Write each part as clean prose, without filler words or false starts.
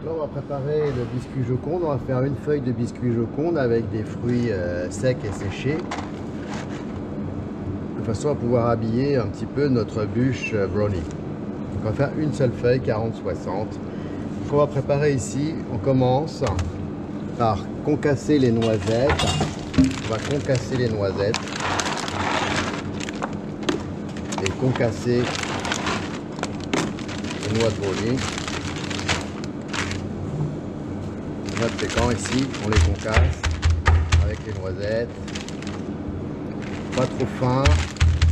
Là, on va préparer le biscuit Joconde. On va faire une feuille de biscuit Joconde avec des fruits secs et séchés, de façon à pouvoir habiller un petit peu notre bûche brownie. Donc, on va faire une seule feuille 40-60. Ce qu'on va préparer ici, on commence par concasser les noisettes. On va concasser les noisettes et concasser les noix de brownie. Les noix de pécan ici, on les concasse avec les noisettes. Pas trop fin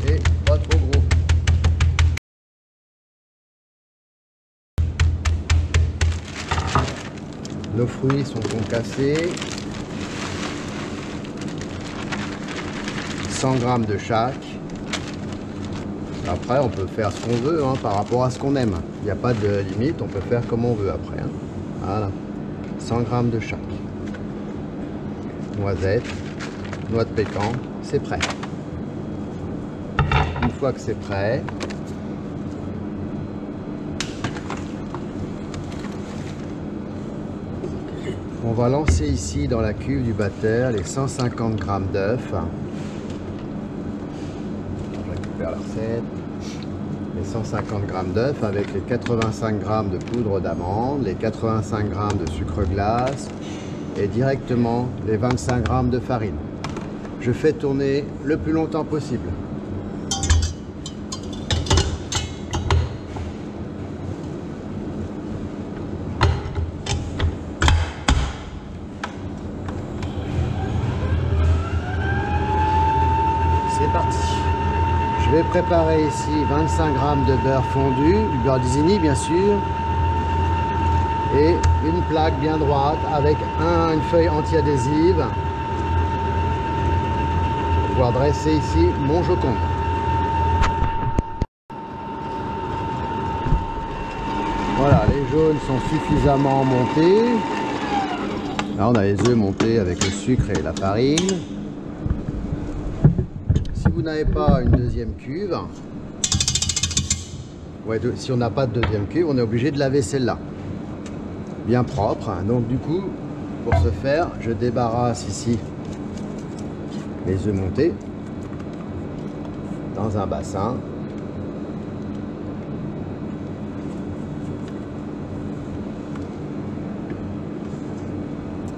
et pas trop gros. Nos fruits sont concassés. 100 g de chaque. Après, on peut faire ce qu'on veut par rapport à ce qu'on aime. Il n'y a pas de limite, on peut faire comme on veut après. Voilà. 100 g de chaque. Noisettes, noix de pécan, c'est prêt. Une fois que c'est prêt, on va lancer ici dans la cuve du batteur les 150 g d'œufs. Je récupère la recette. Les 150 g d'œufs avec les 85 g de poudre d'amande, les 85 g de sucre glace et directement les 25 g de farine. Je fais tourner le plus longtemps possible. C'est parti. Je vais préparer ici 25 g de beurre fondu, du beurre d'Isigny bien sûr, et une plaque bien droite avec une feuille anti-adhésive pour pouvoir dresser ici mon Joconde. Voilà, les jaunes sont suffisamment montés. Là on a les œufs montés avec le sucre et la farine. Si vous n'avez pas une deuxième cuve, si on n'a pas de deuxième cuve, on est obligé de laver celle-là. Bien propre. Donc du coup, pour ce faire, je débarrasse ici les œufs montés dans un bassin.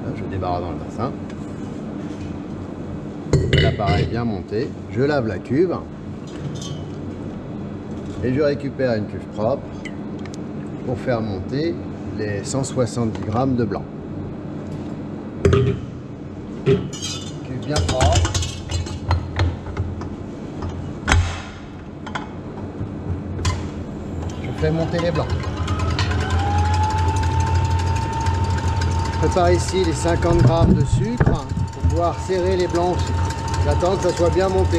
Là, je débarrasse dans le bassin. L'appareil bien monté, je lave la cuve et je récupère une cuve propre pour faire monter les 170 g de blanc. Cuve bien propre. Je fais monter les blancs. Je prépare ici les 50 g de sucre pour pouvoir serrer les blancs au sucre. J'attends que ça soit bien monté.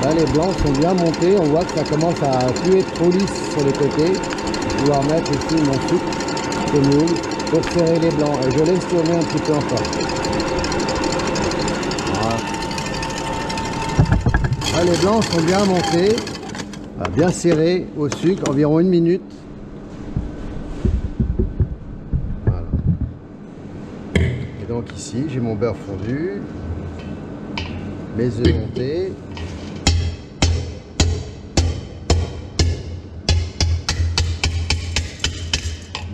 Là, les blancs sont bien montés. On voit que ça commence à plus être trop lisse sur les côtés. Je vais pouvoir mettre ici mon sucre semoule pour serrer les blancs. Et je laisse tourner un petit peu encore. Voilà. Là, les blancs sont bien montés, bien serrés au sucre, environ 1 minute. Voilà. Et donc ici, j'ai mon beurre fondu. Mes œufs montés.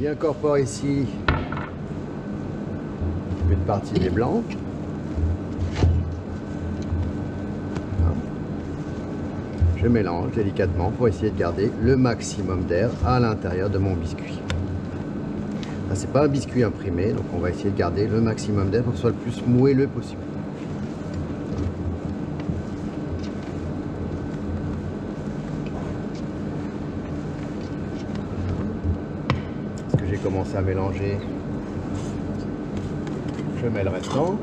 J'incorpore ici une partie des blancs. Je mélange délicatement pour essayer de garder le maximum d'air à l'intérieur de mon biscuit. Ce n'est pas un biscuit imprimé, donc on va essayer de garder le maximum d'air pour que ce soit le plus moelleux possible. J'ai commencé à mélanger, je mets le restant.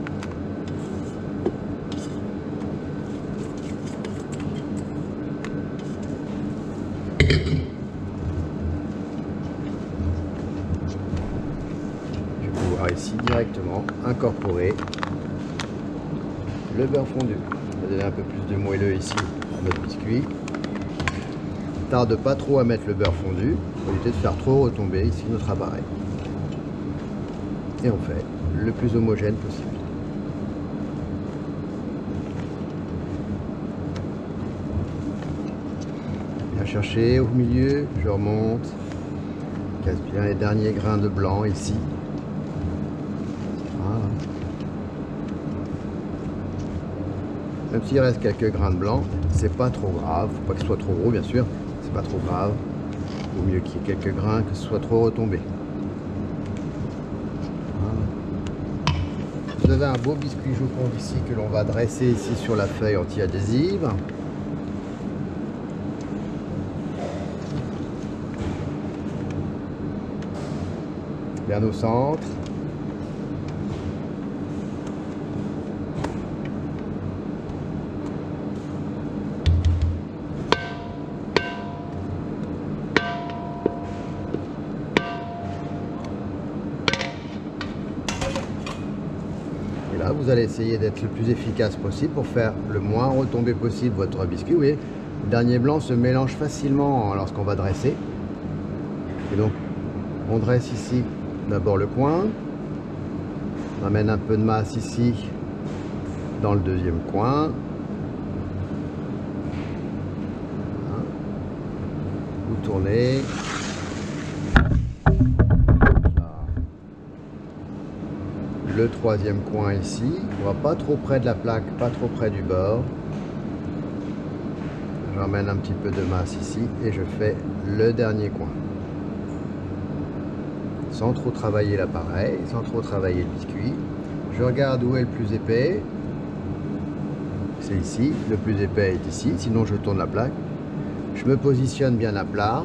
Je vais pouvoir ici directement incorporer le beurre fondu. Ça va donner un peu plus de moelleux ici à notre biscuit. Tarde pas trop à mettre le beurre fondu pour éviter de faire trop retomber ici notre appareil. Et on fait le plus homogène possible. Bien chercher au milieu, je remonte, casse bien les derniers grains de blanc ici. Voilà. Même s'il reste quelques grains de blanc, c'est pas trop grave, faut pas que ce soit trop gros bien sûr, c'est pas trop grave. Il vaut mieux qu'il y ait quelques grains que ce soit trop retombé. Voilà. Vous avez un beau biscuit Joconde ici que l'on va dresser ici sur la feuille anti-adhésive. Bien au centre. Et là, vous allez essayer d'être le plus efficace possible pour faire le moins retombé possible votre biscuit. Vous voyez, le dernier blanc se mélange facilement lorsqu'on va dresser. Et donc, on dresse ici d'abord le coin. On amène un peu de masse ici dans le deuxième coin. Voilà. Vous tournez. Le troisième coin ici, on va pas trop près de la plaque, pas trop près du bord. J'emmène un petit peu de masse ici et je fais le dernier coin. Sans trop travailler l'appareil, sans trop travailler le biscuit. Je regarde où est le plus épais. C'est ici, le plus épais est ici, sinon je tourne la plaque. Je me positionne bien à plat.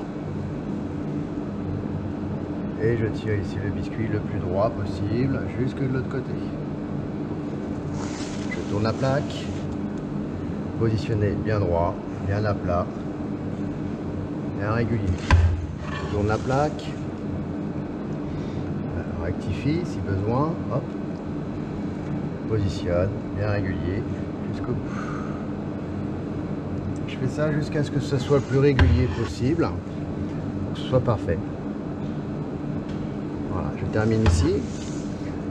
Et je tire ici le biscuit le plus droit possible, jusque de l'autre côté. Je tourne la plaque, positionné bien droit, bien à plat, bien régulier. Je tourne la plaque, on rectifie si besoin, hop, positionne, bien régulier, jusqu'au bout. Je fais ça jusqu'à ce que ce soit le plus régulier possible, pour que ce soit parfait. Voilà, je termine ici.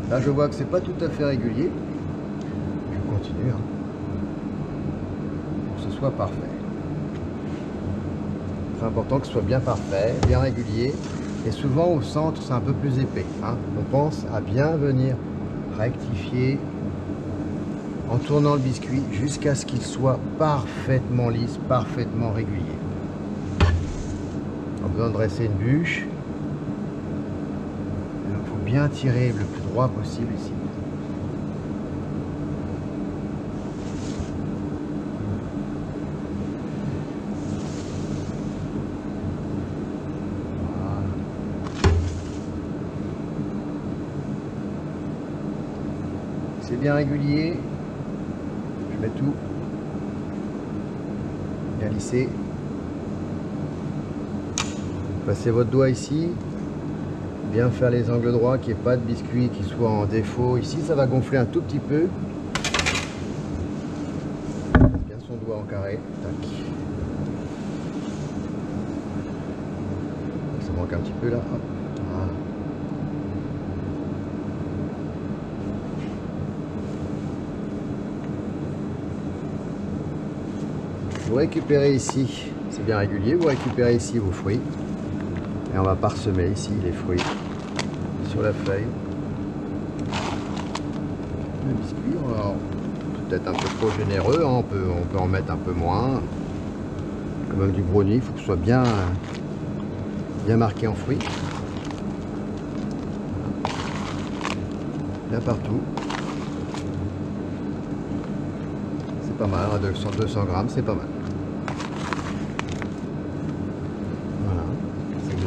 Là, je vois que c'est pas tout à fait régulier. Je continue hein, pour que ce soit parfait. C'est important que ce soit bien parfait, bien régulier. Et souvent au centre, c'est un peu plus épais. Hein. On pense à bien venir rectifier en tournant le biscuit jusqu'à ce qu'il soit parfaitement lisse, parfaitement régulier. On a besoin de dresser une bûche. Bien tirer le plus droit possible ici. Voilà. C'est bien régulier. Je mets tout. Bien lissé. Passez votre doigt ici. Bien faire les angles droits, qu'il n'y ait pas de biscuit qui soit en défaut. Ici, ça va gonfler un tout petit peu. Bien son doigt en carré. Tac. Ça manque un petit peu là. Hop. Voilà. Vous récupérez ici, c'est bien régulier, vous récupérez ici vos fruits. Et on va parsemer ici les fruits sur la feuille. Le biscuit, peut-être un peu trop généreux, hein, on peut en mettre un peu moins. Comme avec du brownie, il faut que ce soit bien marqué en fruits. Bien partout. C'est pas mal, à 200 grammes, c'est pas mal.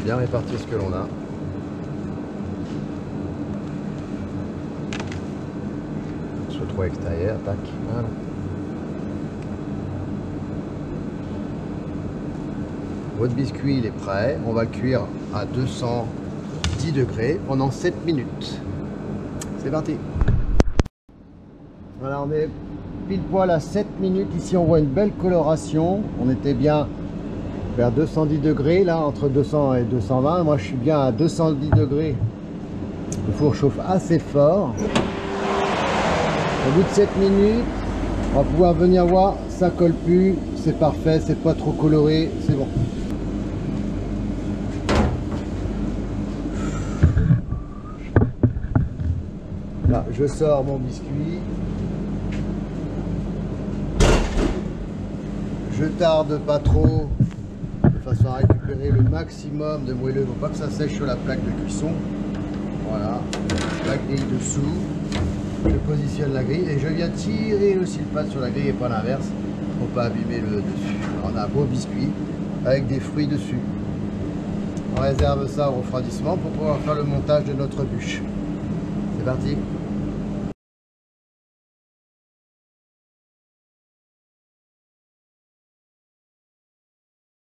Bien répartir ce que l'on a. Soit trop extérieur, tac, voilà. Votre biscuit il est prêt, on va le cuire à 210 degrés pendant 7 minutes. C'est parti. Voilà, on est pile poil à 7 minutes, ici on voit une belle coloration, on était bien vers 210 degrés, là, entre 200 et 220. Moi, je suis bien à 210 degrés. Le four chauffe assez fort. Au bout de 7 minutes, on va pouvoir venir voir, ça colle plus, c'est parfait, c'est pas trop coloré, c'est bon. Là, je sors mon biscuit. Je tarde pas trop, de façon à récupérer le maximum de moelleux. Il ne faut pas que ça sèche sur la plaque de cuisson. Voilà, la grille dessous. Je positionne la grille et je viens tirer aussi le pâte sur la grille et pas l'inverse pour pas abîmer le dessus. Alors, on a un beau biscuit avec des fruits dessus. On réserve ça au refroidissement pour pouvoir faire le montage de notre bûche. C'est parti.